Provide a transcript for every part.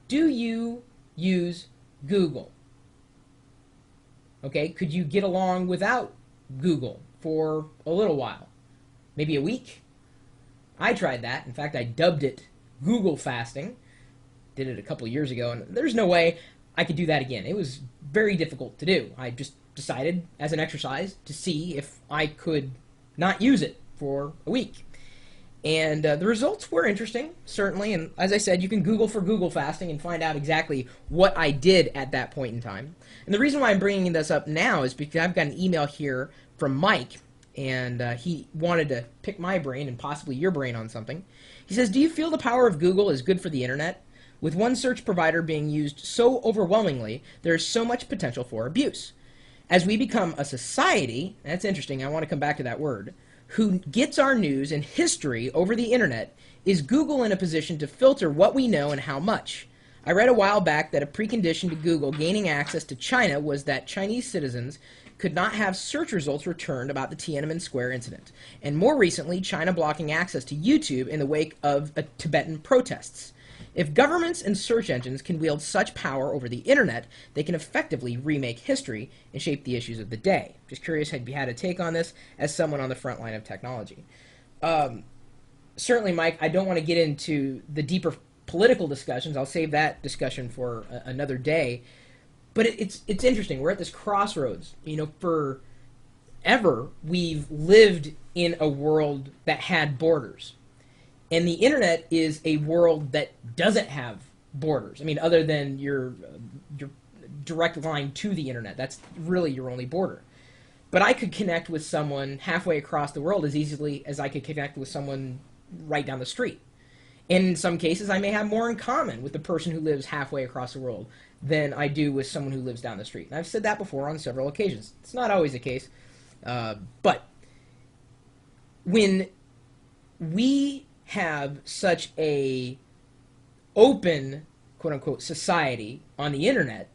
Do you use Google? Okay, could you get along without Google for a little while? Maybe a week? I tried that. In fact, I dubbed it Google fasting. Did it a couple years ago, and there's no way I could do that again. It was very difficult to do. I just decided as an exercise to see if I could not use it for a week. And the results were interesting, certainly. And as I said, you can Google for Google fasting and find out exactly what I did at that point in time. And the reason why I'm bringing this up now is because I've got an email here from Mike, and he wanted to pick my brain and possibly your brain on something. He says, do you feel the power of Google is good for the internet? With one search provider being used so overwhelmingly, there is so much potential for abuse. As we become a society, that's interesting, I want to come back to that word, who gets our news and history over the internet, is Google in a position to filter what we know and how much? I read a while back that a precondition to Google gaining access to China was that Chinese citizens could not have search results returned about the Tiananmen Square incident, and more recently, China blocking access to YouTube in the wake of Tibetan protests. If governments and search engines can wield such power over the internet, they can effectively remake history and shape the issues of the day. Just curious if you had a take on this as someone on the front line of technology. Certainly, Mike, I don't want to get into the deeper political discussions. I'll save that discussion for another day. But it's interesting. We're at this crossroads. You know, forever we've lived in a world that had borders. And the internet is a world that doesn't have borders. I mean, other than your direct line to the internet. That's really your only border. But I could connect with someone halfway across the world as easily as I could connect with someone right down the street. And in some cases, I may have more in common with the person who lives halfway across the world than I do with someone who lives down the street. And I've said that before on several occasions. It's not always the case. But when we have such a open, quote-unquote, society on the internet,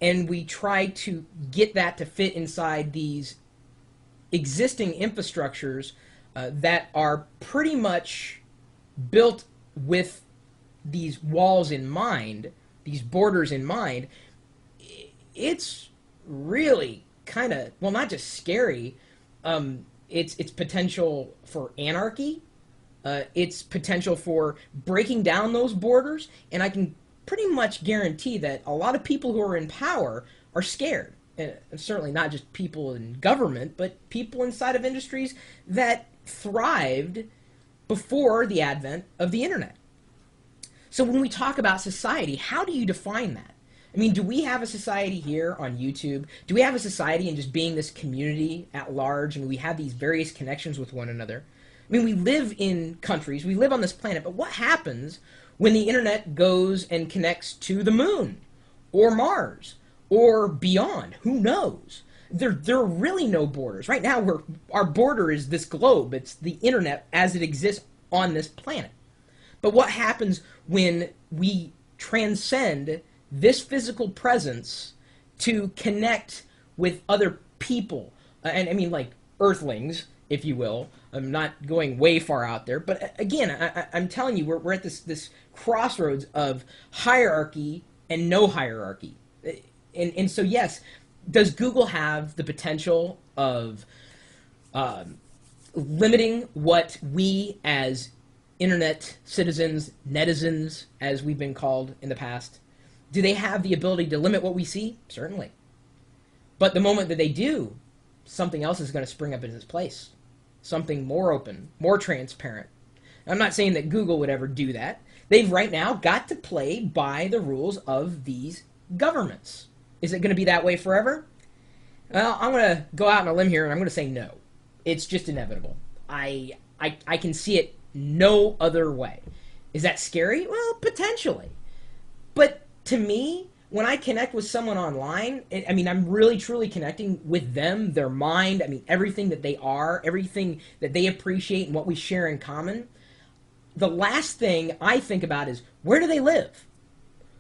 and we try to get that to fit inside these existing infrastructures that are pretty much built with these walls in mind, these borders in mind, it's really kind of, well, not just scary, it's potential for anarchy, it's potential for breaking down those borders, and I can pretty much guarantee that a lot of people who are in power are scared. And certainly not just people in government, but people inside of industries that thrived before the advent of the internet. So when we talk about society, how do you define that? I mean, do we have a society here on YouTube? Do we have a society in just being this community at large, and we have these various connections with one another? I mean, we live in countries, we live on this planet, but what happens when the internet goes and connects to the moon or Mars or beyond? Who knows? There are really no borders. Right now, our border is this globe. It's the internet as it exists on this planet. But what happens when we transcend this physical presence to connect with other people? And I mean, like earthlings, if you will. I'm not going way far out there. But again, I'm telling you, we're at this crossroads of hierarchy and no hierarchy. And so, yes, does Google have the potential of limiting what we as internet citizens, netizens, as we've been called in the past, do they have the ability to limit what we see? Certainly. But the moment that they do, something else is going to spring up in its place. Something more open, more transparent. I'm not saying that Google would ever do that. They've right now got to play by the rules of these governments. Is it going to be that way forever? Well, I'm going to go out on a limb here and I'm going to say no. It's just inevitable. I can see it no other way. Is that scary? Well, potentially. But to me, when I connect with someone online, I mean, I'm really truly connecting with them, their mind, I mean, everything that they are, everything that they appreciate and what we share in common. The last thing I think about is, where do they live?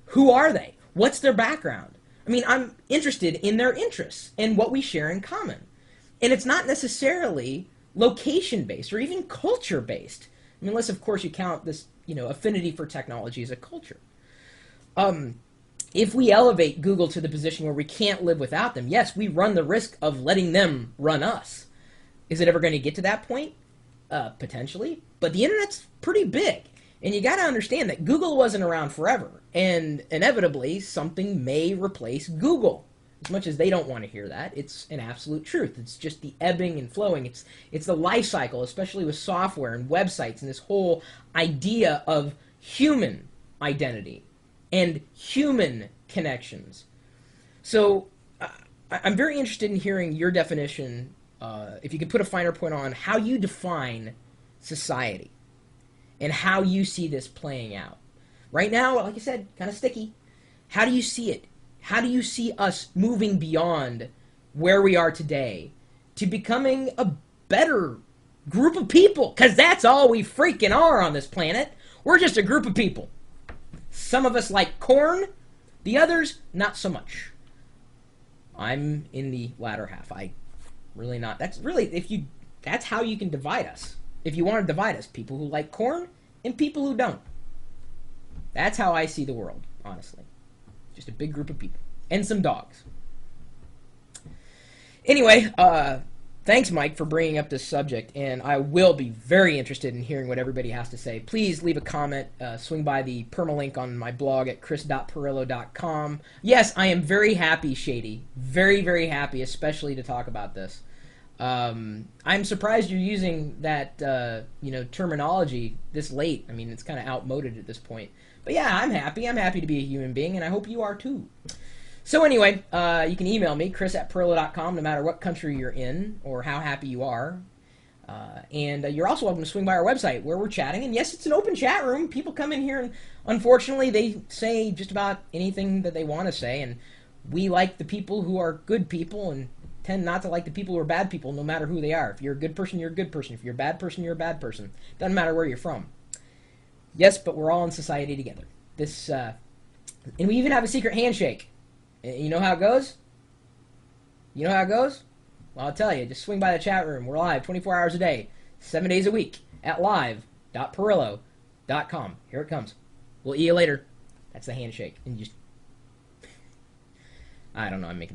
Who are they? What's their background? I mean, I'm interested in their interests and what we share in common. And it's not necessarily location-based or even culture-based. I mean, unless, of course, you count this, affinity for technology as a culture. If we elevate Google to the position where we can't live without them, yes, we run the risk of letting them run us. Is it ever going to get to that point? Potentially. But the internet's pretty big. And you got to understand that Google wasn't around forever. And inevitably, something may replace Google. As much as they don't want to hear that, it's an absolute truth. It's just the ebbing and flowing. It's the life cycle, especially with software and websites and this whole idea of human identity and human connections. So I'm very interested in hearing your definition, if you could put a finer point on how you define society and how you see this playing out. Right now, like I said, kind of sticky. How do you see it? How do you see us moving beyond where we are today to becoming a better group of people? Because that's all we freaking are on this planet. We're just a group of people. Some of us like corn, the others not so much. I'm in the latter half. I really not. That's really, that's how you can divide us. If you want to divide us, people who like corn and people who don't. That's how I see the world, honestly. Just a big group of people. And some dogs. Anyway, thanks, Mike, for bringing up this subject, and I will be very interested in hearing what everybody has to say. Please leave a comment, swing by the permalink on my blog at chris.pirillo.com. Yes, I am very happy, Shady. Very, very happy, especially to talk about this. I'm surprised you're using that, terminology this late. I mean, it's kind of outmoded at this point. But yeah, I'm happy. I'm happy to be a human being, and I hope you are too. So anyway, you can email me, chris@pirillo.com, no matter what country you're in or how happy you are. And you're also welcome to swing by our website where we're chatting. And yes, it's an open chat room. People come in here, and unfortunately, they say just about anything that they want to say. And we like the people who are good people and tend not to like the people who are bad people, no matter who they are. If you're a good person, you're a good person. If you're a bad person, you're a bad person. Doesn't matter where you're from. Yes, but we're all in society together. And we even have a secret handshake. You know how it goes? You know how it goes? Well, I'll tell you. Just swing by the chat room. We're live 24 hours a day, 7 days a week at live.pirillo.com. Here it comes. We'll see you later. That's the handshake. And I don't know. I'm making